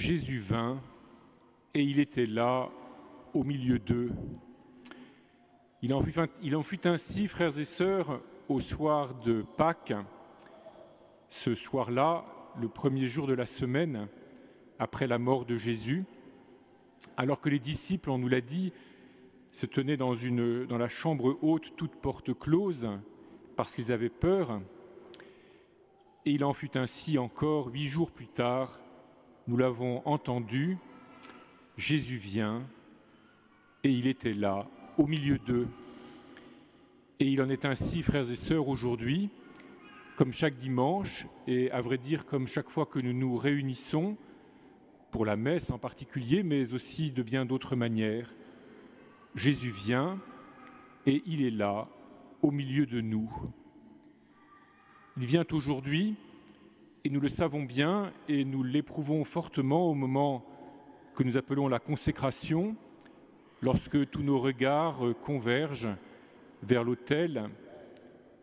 Jésus vint et il était là au milieu d'eux. Il en fut ainsi, frères et sœurs, au soir de Pâques, ce soir-là, le premier jour de la semaine, après la mort de Jésus, alors que les disciples, on nous l'a dit, se tenaient dans la chambre haute, toute porte close, parce qu'ils avaient peur. Et il en fut ainsi encore 8 jours plus tard, nous l'avons entendu, Jésus vient et il était là, au milieu d'eux. Et il en est ainsi, frères et sœurs, aujourd'hui, comme chaque dimanche, et à vrai dire comme chaque fois que nous nous réunissons, pour la messe en particulier, mais aussi de bien d'autres manières. Jésus vient et il est là, au milieu de nous. Il vient aujourd'hui, et nous le savons bien, et nous l'éprouvons fortement au moment que nous appelons la consécration, lorsque tous nos regards convergent vers l'autel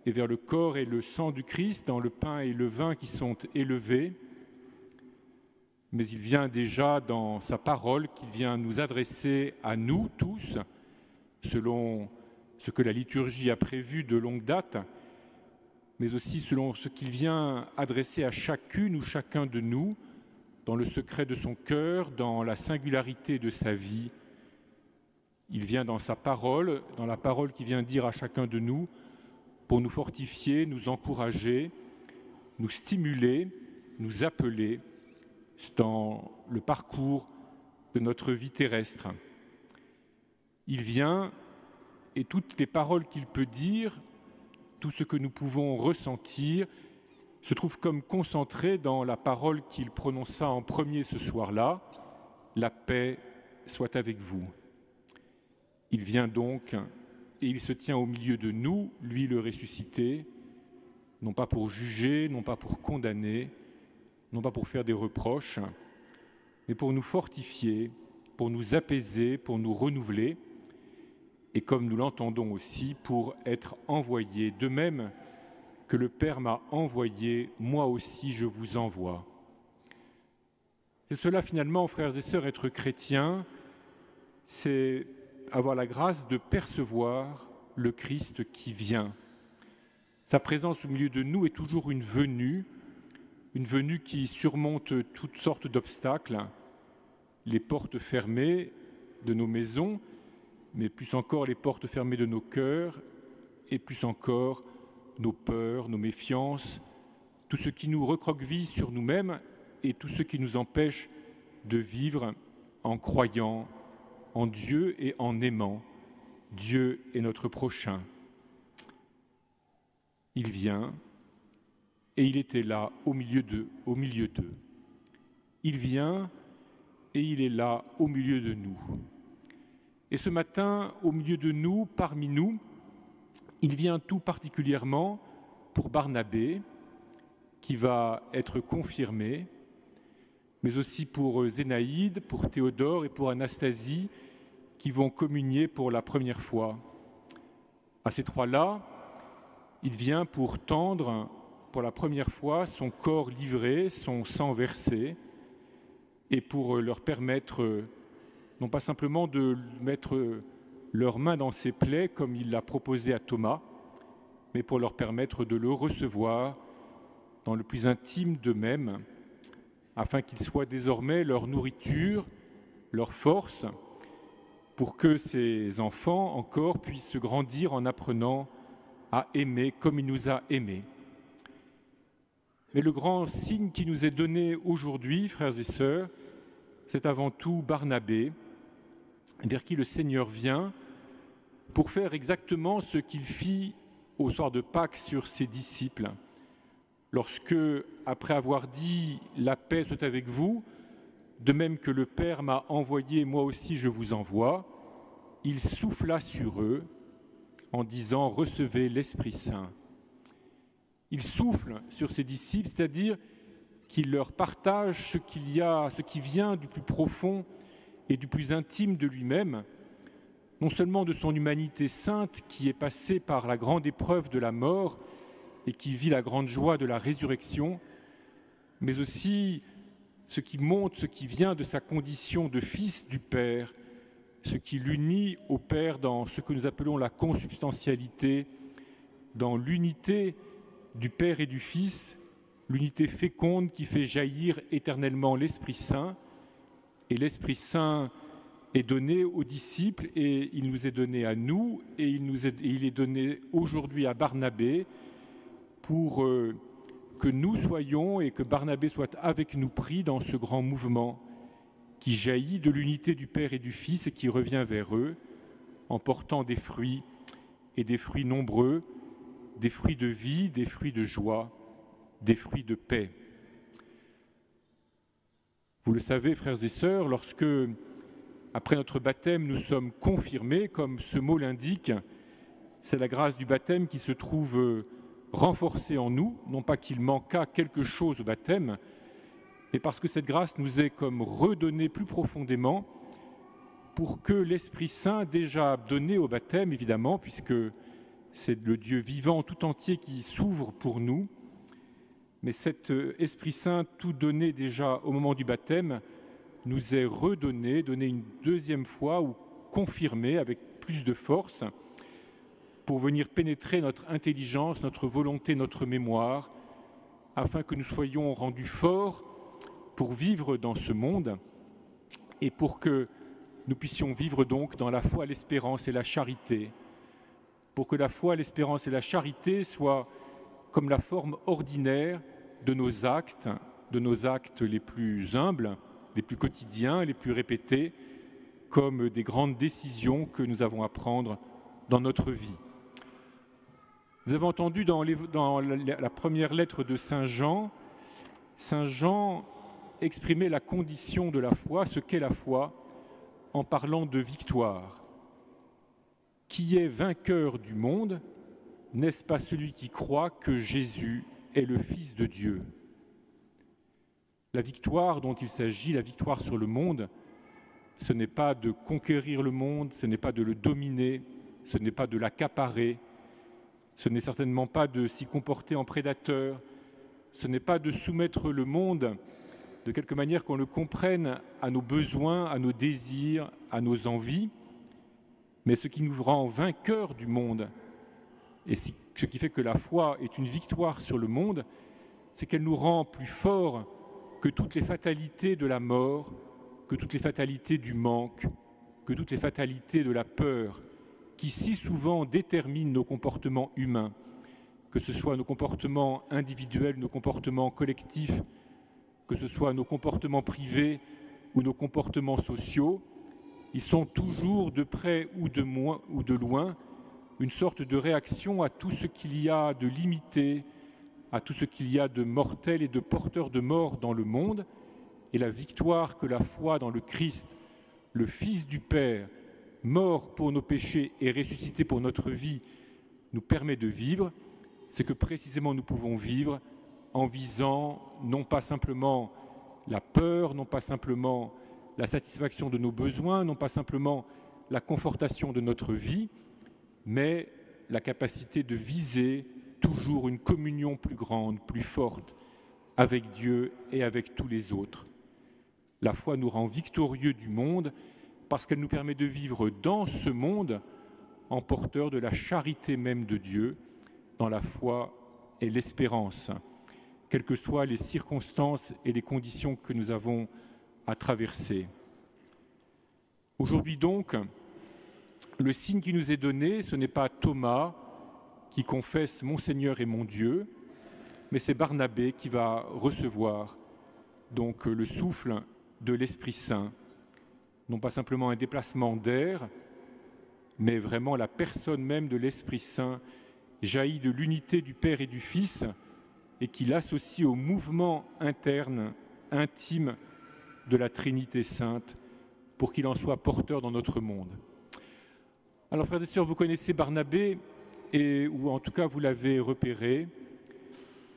et vers le corps et le sang du Christ, dans le pain et le vin qui sont élevés. Mais il vient déjà dans sa parole, qu'il vient nous adresser à nous tous, selon ce que la liturgie a prévu de longue date, mais aussi selon ce qu'il vient adresser à chacune ou chacun de nous, dans le secret de son cœur, dans la singularité de sa vie. Il vient dans sa parole, dans la parole qu'il vient dire à chacun de nous, pour nous fortifier, nous encourager, nous stimuler, nous appeler dans le parcours de notre vie terrestre. Il vient, et toutes les paroles qu'il peut dire, tout ce que nous pouvons ressentir, se trouve comme concentré dans la parole qu'il prononça en premier ce soir-là, « La paix soit avec vous ». Il vient donc et il se tient au milieu de nous, lui le ressuscité, non pas pour juger, non pas pour condamner, non pas pour faire des reproches, mais pour nous fortifier, pour nous apaiser, pour nous renouveler, et comme nous l'entendons aussi, pour être envoyé, de même que le Père m'a envoyé, moi aussi je vous envoie. C'est cela finalement, frères et sœurs, être chrétien, c'est avoir la grâce de percevoir le Christ qui vient. Sa présence au milieu de nous est toujours une venue qui surmonte toutes sortes d'obstacles, les portes fermées de nos maisons, mais plus encore les portes fermées de nos cœurs, et plus encore nos peurs, nos méfiances, tout ce qui nous recroqueville sur nous-mêmes et tout ce qui nous empêche de vivre en croyant en Dieu et en aimant. Dieu est notre prochain. Il vient et il était là au milieu d'eux. Il vient et il est là au milieu de nous. Et ce matin, au milieu de nous, parmi nous, il vient tout particulièrement pour Barnabé, qui va être confirmé, mais aussi pour Zénaïde, pour Théodore et pour Anastasie, qui vont communier pour la première fois. À ces trois-là, il vient pour tendre pour la première fois son corps livré, son sang versé, et pour leur permettre non pas simplement de mettre leurs mains dans ses plaies comme il l'a proposé à Thomas, mais pour leur permettre de le recevoir dans le plus intime d'eux-mêmes, afin qu'il soit désormais leur nourriture, leur force, pour que ces enfants encore puissent grandir en apprenant à aimer comme il nous a aimés. Mais le grand signe qui nous est donné aujourd'hui, frères et sœurs, c'est avant tout Barnabé, vers qui le Seigneur vient pour faire exactement ce qu'il fit au soir de Pâques sur ses disciples. Lorsque, après avoir dit « La paix soit avec vous », de même que le Père m'a envoyé, moi aussi je vous envoie, il souffla sur eux en disant « Recevez l'Esprit Saint ». Il souffle sur ses disciples, c'est-à-dire qu'il leur partage ce qui vient du plus profond et du plus intime de lui-même, non seulement de son humanité sainte qui est passée par la grande épreuve de la mort et qui vit la grande joie de la résurrection, mais aussi ce qui montre, ce qui vient de sa condition de fils du Père, ce qui l'unit au Père dans ce que nous appelons la consubstantialité, dans l'unité du Père et du Fils, l'unité féconde qui fait jaillir éternellement l'Esprit Saint. Et l'Esprit Saint est donné aux disciples et il nous est donné à nous et il est donné aujourd'hui à Barnabé pour que nous soyons et que Barnabé soit avec nous pris dans ce grand mouvement qui jaillit de l'unité du Père et du Fils et qui revient vers eux en portant des fruits et des fruits nombreux, des fruits de vie, des fruits de joie, des fruits de paix. Vous le savez, frères et sœurs, lorsque, après notre baptême, nous sommes confirmés, comme ce mot l'indique, c'est la grâce du baptême qui se trouve renforcée en nous, non pas qu'il manquât quelque chose au baptême, mais parce que cette grâce nous est comme redonnée plus profondément pour que l'Esprit Saint, déjà donné au baptême, évidemment, puisque c'est le Dieu vivant tout entier qui s'ouvre pour nous, mais cet Esprit Saint, tout donné déjà au moment du baptême, nous est redonné, donné une deuxième fois ou confirmé avec plus de force pour venir pénétrer notre intelligence, notre volonté, notre mémoire, afin que nous soyons rendus forts pour vivre dans ce monde et pour que nous puissions vivre donc dans la foi, l'espérance et la charité, pour que la foi, l'espérance et la charité soient comme la forme ordinaire de nos actes les plus humbles, les plus quotidiens, les plus répétés, comme des grandes décisions que nous avons à prendre dans notre vie. Nous avons entendu dans la première lettre de Saint Jean exprimer la condition de la foi, ce qu'est la foi, en parlant de victoire. Qui est vainqueur du monde, n'est-ce pas celui qui croit que Jésus est le Fils de Dieu? La victoire dont il s'agit, la victoire sur le monde, ce n'est pas de conquérir le monde, ce n'est pas de le dominer, ce n'est pas de l'accaparer, ce n'est certainement pas de s'y comporter en prédateur, ce n'est pas de soumettre le monde de quelque manière qu'on le comprenne à nos besoins, à nos désirs, à nos envies, mais ce qui nous rend vainqueurs du monde, et ce qui fait que la foi est une victoire sur le monde, c'est qu'elle nous rend plus forts que toutes les fatalités de la mort, que toutes les fatalités du manque, que toutes les fatalités de la peur, qui si souvent déterminent nos comportements humains, que ce soit nos comportements individuels, nos comportements collectifs, que ce soit nos comportements privés ou nos comportements sociaux, ils sont toujours de près ou de loin une sorte de réaction à tout ce qu'il y a de limité, à tout ce qu'il y a de mortel et de porteur de mort dans le monde, et la victoire que la foi dans le Christ, le Fils du Père, mort pour nos péchés et ressuscité pour notre vie, nous permet de vivre, c'est que précisément nous pouvons vivre en visant non pas simplement la peur, non pas simplement la satisfaction de nos besoins, non pas simplement la confortation de notre vie, mais la capacité de viser toujours une communion plus grande, plus forte avec Dieu et avec tous les autres. La foi nous rend victorieux du monde parce qu'elle nous permet de vivre dans ce monde en porteur de la charité même de Dieu, dans la foi et l'espérance, quelles que soient les circonstances et les conditions que nous avons à traverser. Aujourd'hui donc, le signe qui nous est donné, ce n'est pas Thomas qui confesse « Mon Seigneur et mon Dieu », mais c'est Barnabé qui va recevoir donc le souffle de l'Esprit Saint, non pas simplement un déplacement d'air, mais vraiment la personne même de l'Esprit Saint jaillit de l'unité du Père et du Fils et qui l'associe au mouvement interne, intime de la Trinité Sainte pour qu'il en soit porteur dans notre monde. Alors frères et sœurs, vous connaissez Barnabé, ou en tout cas vous l'avez repéré.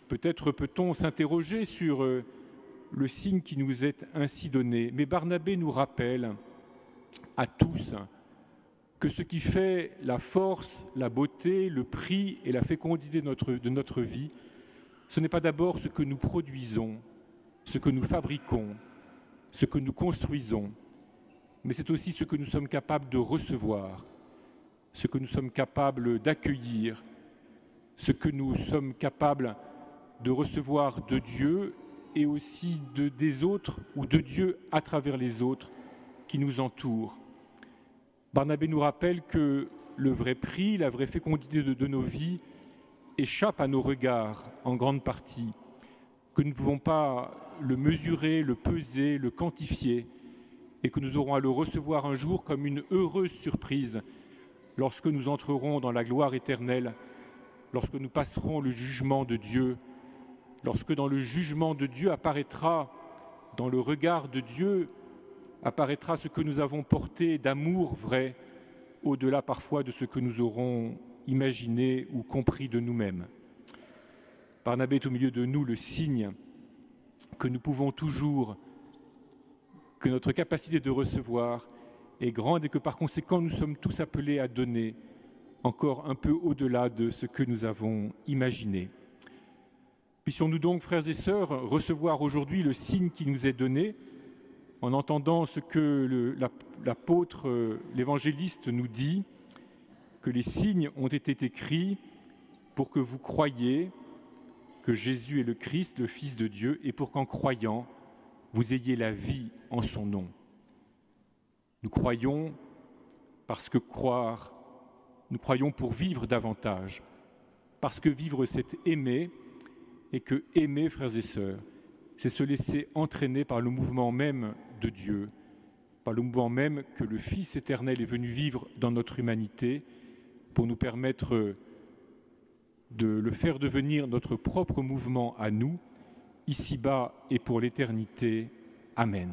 Peut-être peut-on s'interroger sur le signe qui nous est ainsi donné. Mais Barnabé nous rappelle à tous que ce qui fait la force, la beauté, le prix et la fécondité de notre vie, ce n'est pas d'abord ce que nous produisons, ce que nous fabriquons, ce que nous construisons, mais c'est aussi ce que nous sommes capables de recevoir, ce que nous sommes capables d'accueillir, ce que nous sommes capables de recevoir de Dieu et aussi des autres ou de Dieu à travers les autres qui nous entourent. Barnabé nous rappelle que le vrai prix, la vraie fécondité de nos vies échappe à nos regards en grande partie, que nous ne pouvons pas le mesurer, le peser, le quantifier, et que nous aurons à le recevoir un jour comme une heureuse surprise lorsque nous entrerons dans la gloire éternelle, lorsque nous passerons le jugement de Dieu, lorsque dans le jugement de Dieu apparaîtra, dans le regard de Dieu, apparaîtra ce que nous avons porté d'amour vrai, au-delà parfois de ce que nous aurons imaginé ou compris de nous-mêmes. Barnabé est au milieu de nous le signe que nous pouvons toujours, que notre capacité de recevoir est grande et que par conséquent nous sommes tous appelés à donner encore un peu au-delà de ce que nous avons imaginé. Puissions-nous donc, frères et sœurs, recevoir aujourd'hui le signe qui nous est donné, en entendant ce que l'apôtre, l'évangéliste nous dit, que les signes ont été écrits pour que vous croyiez que Jésus est le Christ, le Fils de Dieu, et pour qu'en croyant, vous ayez la vie en son nom. Nous croyons parce que croire, nous croyons pour vivre davantage, parce que vivre c'est aimer, et que aimer, frères et sœurs, c'est se laisser entraîner par le mouvement même de Dieu, par le mouvement même que le Fils éternel est venu vivre dans notre humanité pour nous permettre de le faire devenir notre propre mouvement à nous, ici-bas et pour l'éternité. Amen.